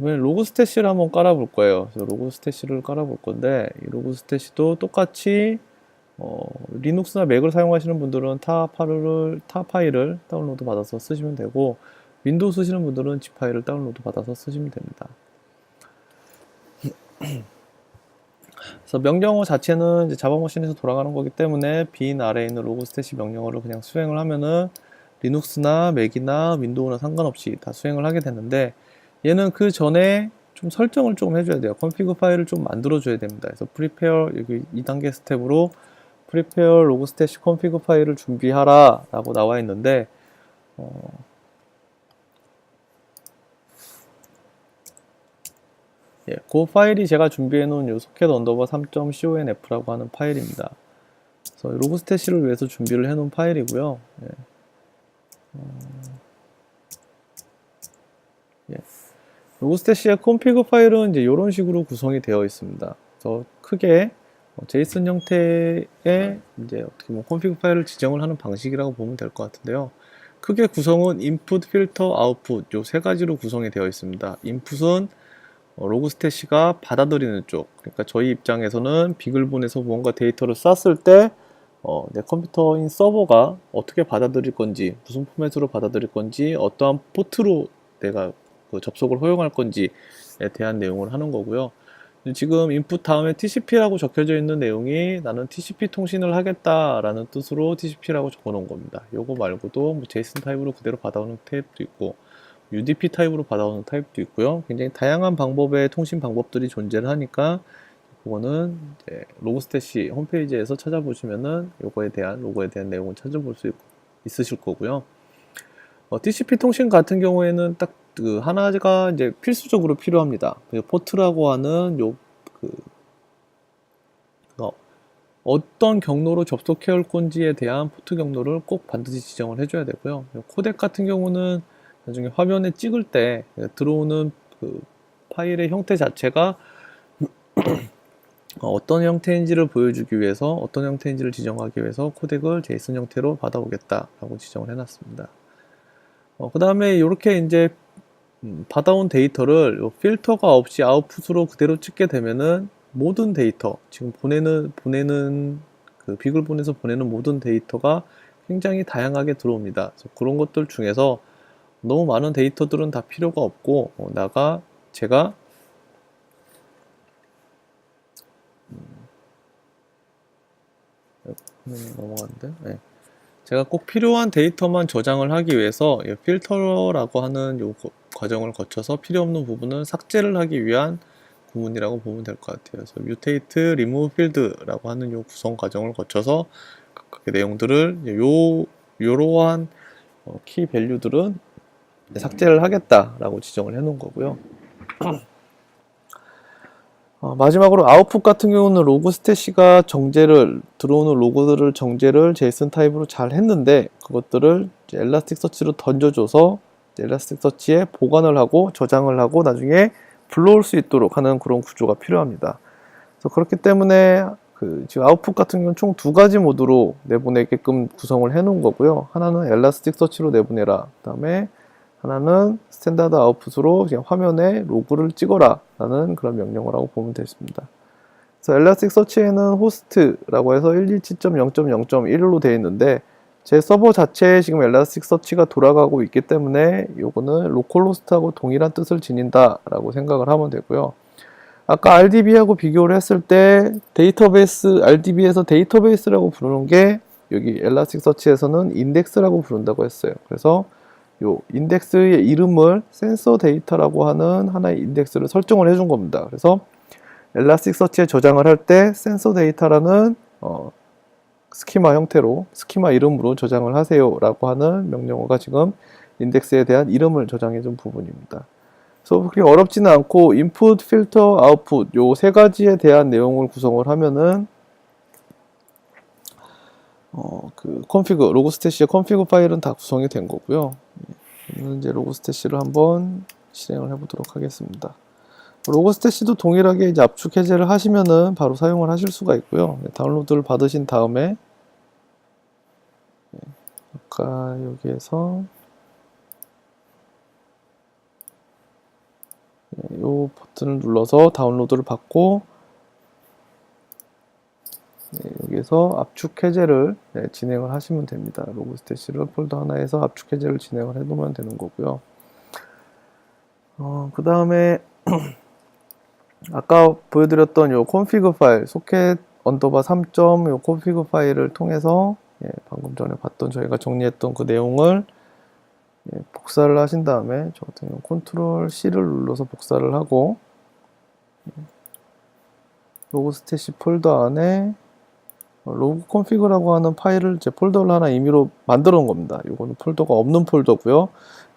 이번엔 로그 스태시를 한번 깔아볼 거예요. 그래서 로그 스태시를 깔아볼 건데, 이 로그 스태시도 똑같이 리눅스나 맥을 사용하시는 분들은 타 파일을 다운로드 받아서 쓰시면 되고, 윈도우 쓰시는 분들은 지 파일을 다운로드 받아서 쓰시면 됩니다. 그래서 명령어 자체는 이제 자바머신에서 돌아가는 거기 때문에 bin 아래에 있는 로그 스태시 명령어를 그냥 수행을 하면은 리눅스나 맥이나 윈도우나 상관없이 다 수행을 하게 되는데, 얘는 그 전에 좀 설정을 좀 해줘야 돼요. 컨피그 파일을 좀 만들어 줘야 됩니다. 그래서 prepare 여기 2단계 스텝으로 prepare 로그 스태시 컨피그 파일을 준비하라 라고 나와 있는데, 예, 그 파일이 제가 준비해 놓은 요 소켓 언더바 3.conf라고 하는 파일입니다. 그래서 로그 스태시를 위해서 준비를 해 놓은 파일이고요. 예, 예. 로그 스태시의 컨피그 파일은 이제 이런 식으로 구성이 되어 있습니다. 그래서 크게 제이슨 형태의 이제 어떻게 보면 컨피그 파일을 지정을 하는 방식이라고 보면 될 것 같은데요. 크게 구성은 인풋, 필터, 아웃풋 요 세 가지로 구성이 되어 있습니다. 인풋은 로그 스태시가 받아들이는 쪽, 그러니까 저희 입장에서는 빅을 보내서 뭔가 데이터를 쌌을 때 내 컴퓨터인 서버가 어떻게 받아들일 건지, 무슨 포맷으로 받아들일 건지, 어떠한 포트로 내가 그 접속을 허용할 건지에 대한 내용을 하는 거고요. 지금 인풋 다음에 TCP라고 적혀져 있는 내용이 나는 TCP 통신을 하겠다라는 뜻으로 TCP라고 적어 놓은 겁니다. 요거 말고도 뭐 제이슨 타입으로 그대로 받아오는 타입도 있고, UDP 타입으로 받아오는 타입도 있고요. 굉장히 다양한 방법의 통신 방법들이 존재를 하니까 그거는 이제 로그스태시 홈페이지에서 찾아보시면은 로고에 대한 내용을 찾아볼 수 있으실 거고요. TCP 통신 같은 경우에는 딱 그 하나가 이제 필수적으로 필요합니다. 그 포트라고 하는 그 어떤 경로로 접속해 올 건지에 대한 포트 경로를 꼭 반드시 지정을 해줘야 되고요. 코덱 같은 경우는 나중에 화면에 찍을 때 들어오는 그 파일의 형태 자체가 어떤 형태인지를 보여주기 위해서, 어떤 형태인지를 지정하기 위해서 코덱을 제이슨 형태로 받아오겠다라고 지정을 해놨습니다. 그 다음에 이렇게 이제 받아온 데이터를 필터가 없이 아웃풋으로 그대로 찍게 되면은 모든 데이터, 지금 보내는 그 빅을 보내서 보내는 모든 데이터가 굉장히 다양하게 들어옵니다. 그래서 그런 것들 중에서 너무 많은 데이터들은 다 필요가 없고, 제가 넘어갔는데, 네. 제가 꼭 필요한 데이터만 저장을 하기 위해서 필터라고 하는 과정을 거쳐서 필요 없는 부분을 삭제를 하기 위한 구문이라고 보면 될 것 같아요. 그래서 mutate, remove field라고 하는 요 구성 과정을 거쳐서 각각의 내용들을 요러한 키 밸류들은 삭제를 하겠다라고 지정을 해 놓은 거고요. 마지막으로 아웃풋 같은 경우는 로그 스태시가 들어오는 로그들을 정제를 제이슨 타입으로 잘 했는데, 그것들을 엘라스틱 서치로 던져줘서 엘라스틱 서치에 보관을 하고 저장을 하고 나중에 불러올 수 있도록 하는 그런 구조가 필요합니다. 그래서 그렇기 때문에 지금 아웃풋 같은 경우는 총 두 가지 모드로 내보내게끔 구성을 해 놓은 거고요. 하나는 엘라스틱 서치로 내보내라. 그 다음에 하나는 스탠다드 아웃풋으로 그냥 화면에 로그를 찍어라 라는 그런 명령어라고 보면 되겠습니다. 그래서 엘라스틱 서치에는 호스트라고 해서 127.0.0.1로 되어 있는데, 제 서버 자체에 지금 엘라스틱 서치가 돌아가고 있기 때문에 요거는 로컬 호스트하고 동일한 뜻을 지닌다 라고 생각을 하면 되고요. 아까 RDB하고 비교를 했을 때 RDB에서 데이터베이스라고 부르는 게 여기 엘라스틱 서치에서는 인덱스라고 부른다고 했어요. 그래서 요 인덱스의 이름을 센서 데이터라고 하는 하나의 인덱스를 설정을 해준 겁니다. 그래서 엘라스틱 서치에 저장을 할 때 센서 데이터라는 스키마 이름으로 저장을 하세요 라고 하는 명령어가 지금 인덱스에 대한 이름을 저장해 준 부분입니다. 그래서 그렇게 어렵지는 않고 인풋, 필터, 아웃풋 요 세 가지에 대한 내용을 구성을 하면은 로그 스태시의 컨피그 파일은 다 구성이 된 거고요. 이제 로그 스태시를 한번 실행을 해보도록 하겠습니다. 로그 스태시도 동일하게 이제 압축 해제를 하시면은 바로 사용을 하실 수가 있고요. 다운로드를 받으신 다음에 아까 여기에서 버튼을 눌러서 다운로드를 받고 여기에서 압축 해제를 진행을 하시면 됩니다. 로그스태시를 폴더 하나에서 압축 해제를 진행을 해놓으면 되는 거고요. 그 다음에 아까 보여드렸던 요 config 파일 소켓 언더바 3점 요 config 파일을 통해서 방금 전에 봤던 저희가 정리했던 그 내용을 복사를 하신 다음에 저 같은 경우 컨트롤 C를 눌러서 복사를 하고 로그스태시 폴더 안에 로그 컨피그라고 하는 파일을 제 폴더를 하나 임의로 만들어 놓은 겁니다. 이거는 폴더가 없는 폴더고요.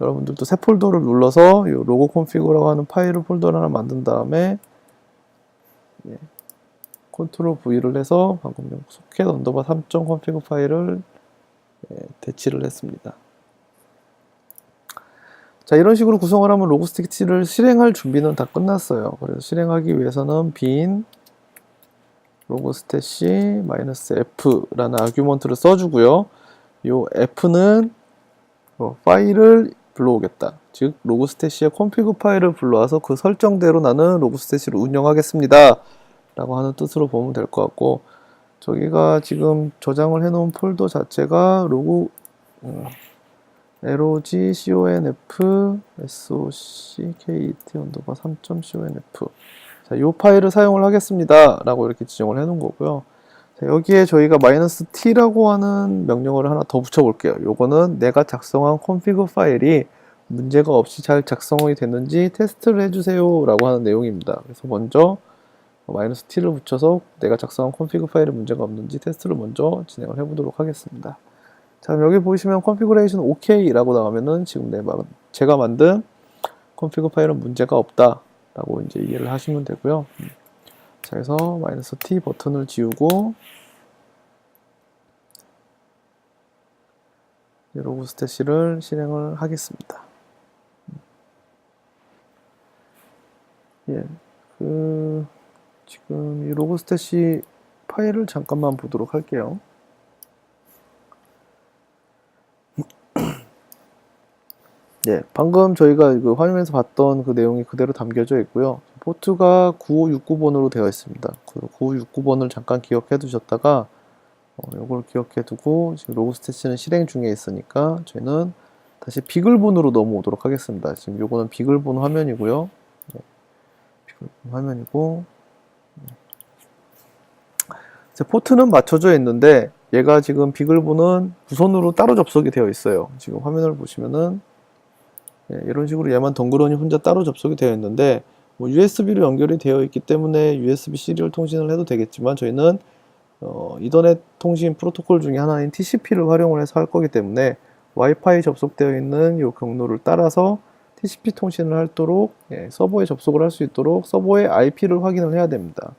여러분들도 새 폴더를 눌러서 이 로그 컨피그라고 하는 파일을 폴더를 하나 만든 다음에 컨트롤 V를 해서 방금 전 소켓 언더바 3점 컨피그 파일을 대치를 했습니다. 자, 이런 식으로 구성을 하면 로그스태시를 실행할 준비는 다 끝났어요. 그래서 실행하기 위해서는 bin 로그스태시 -f라는 아규먼트를 써주고요. 이 f는 파일을 불러오겠다. 즉 로그스태시의 config 파일을 불러와서 그 설정대로 나는 로그스태시를 운영하겠습니다. 라고 하는 뜻으로 보면 될 것 같고, 저기가 지금 저장을 해놓은 폴더 자체가 로그 logconf socket 언더바 3.conf 자, 이 파일을 사용을 하겠습니다. 라고 이렇게 지정을 해 놓은 거고요. 자, 여기에 저희가 -t라고 하는 명령어를 하나 더 붙여볼게요. 요거는 내가 작성한 config 파일이 문제가 없이 잘 작성이 됐는지 테스트를 해주세요. 라고 하는 내용입니다. 그래서 먼저 -t를 붙여서 내가 작성한 config 파일에 문제가 없는지 테스트를 먼저 진행을 해보도록 하겠습니다. 자, 여기 보시면 configuration OK라고 나오면은 지금 제가 만든 config 파일은 문제가 없다. 라고 이제 이해를 하시면 되고요. 자, 그래서 -t 버튼을 지우고 로그스태시를 실행을 하겠습니다. 지금 이 로그스태시 파일을 잠깐만 보도록 할게요. 방금 저희가 그 화면에서 봤던 그 내용이 그대로 담겨져 있고요. 포트가 9569번으로 되어 있습니다. 그 9569번을 잠깐 기억해 두셨다가 이걸 기억해 두고 지금 로그스태시는 실행 중에 있으니까 저희는 다시 비글본으로 넘어오도록 하겠습니다. 지금 요거는 비글본 화면이고요. 비글본 화면이고 포트는 맞춰져 있는데 얘가 지금 비글본은 무선으로 따로 접속이 되어 있어요. 지금 화면을 보시면은 이런 식으로 얘만 덩그러니 혼자 따로 접속이 되어 있는데 USB로 연결이 되어 있기 때문에 USB 시리얼 통신을 해도 되겠지만 저희는 이더넷 통신 프로토콜 중에 하나인 TCP를 활용을 해서 할 거기 때문에 와이파이 접속되어 있는 이 경로를 따라서 TCP 통신을 하도록 서버에 접속을 할 수 있도록 서버의 IP를 확인을 해야 됩니다.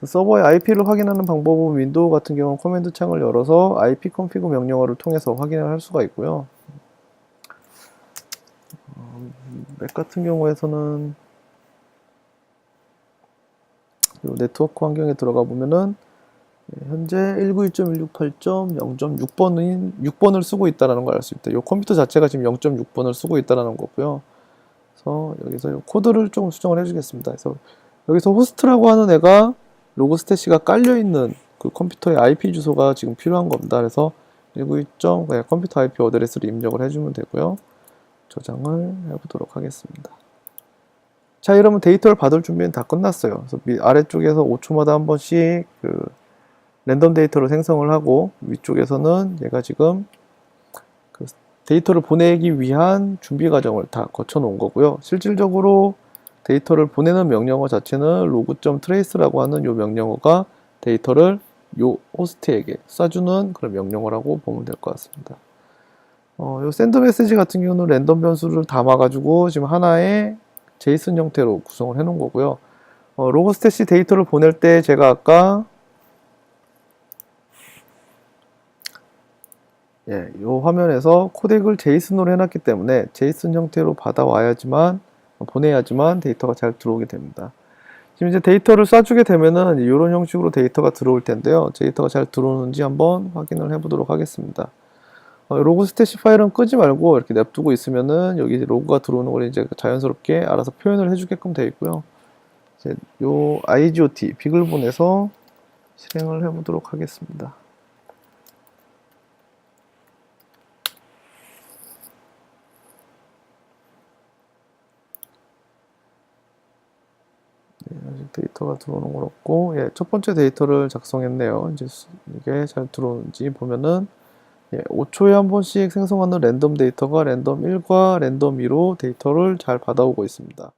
서버의 IP를 확인하는 방법은 윈도우 같은 경우는 커맨드 창을 열어서 IP config 명령어를 통해서 확인을 할 수가 있고요. 맥 같은 경우에서는 네트워크 환경에 들어가 보면은 현재 192.168.0.6번을 쓰고 있다는 걸 알 수 있다. 이 컴퓨터 자체가 지금 0.6번을 쓰고 있다는 거고요. 그래서 여기서 코드를 조금 수정을 해주겠습니다. 그래서 여기서 호스트라고 하는 애가 로그스태시가 깔려 있는 그 컴퓨터의 IP 주소가 지금 필요한 겁니다. 그래서 192. 컴퓨터 IP 어드레스를 입력을 해주면 되고요. 저장을 해보도록 하겠습니다. 자, 이러면 데이터를 받을 준비는 다 끝났어요. 그래서 아래쪽에서 5초마다 한 번씩 그 랜덤 데이터를 생성을 하고 위쪽에서는 얘가 지금 그 데이터를 보내기 위한 준비 과정을 다 거쳐 놓은 거고요. 실질적으로 데이터를 보내는 명령어 자체는 log.trace라고 하는 이 명령어가 데이터를 이 호스트에게 쏴주는 그런 명령어라고 보면 될 것 같습니다. 요 샌드 메시지 같은 경우는 랜덤 변수를 담아가지고 지금 하나의 제이슨 형태로 구성을 해 놓은 거고요. 로그스태시 데이터를 보낼 때 제가 아까 이 화면에서 코덱을 제이슨으로 해놨기 때문에 제이슨 형태로 보내야지만 데이터가 잘 들어오게 됩니다. 지금 이제 데이터를 쏴주게 되면은 이런 형식으로 데이터가 들어올 텐데요. 데이터가 잘 들어오는지 한번 확인을 해보도록 하겠습니다. 로그 스태시 파일은 끄지 말고 이렇게 냅두고 있으면은 여기 로그가 들어오는 걸 이제 자연스럽게 알아서 표현을 해주게끔 되어 있고요. 이제 요 IGOT 비글본에서 실행을 해보도록 하겠습니다. 네, 아직 데이터가 들어오는 건 없고, 예, 첫 번째 데이터를 작성했네요. 이제 이게 잘 들어오는지 보면은, 예, 5초에 한 번씩 생성하는 랜덤 데이터가 랜덤 1과 랜덤 2로 데이터를 잘 받아오고 있습니다.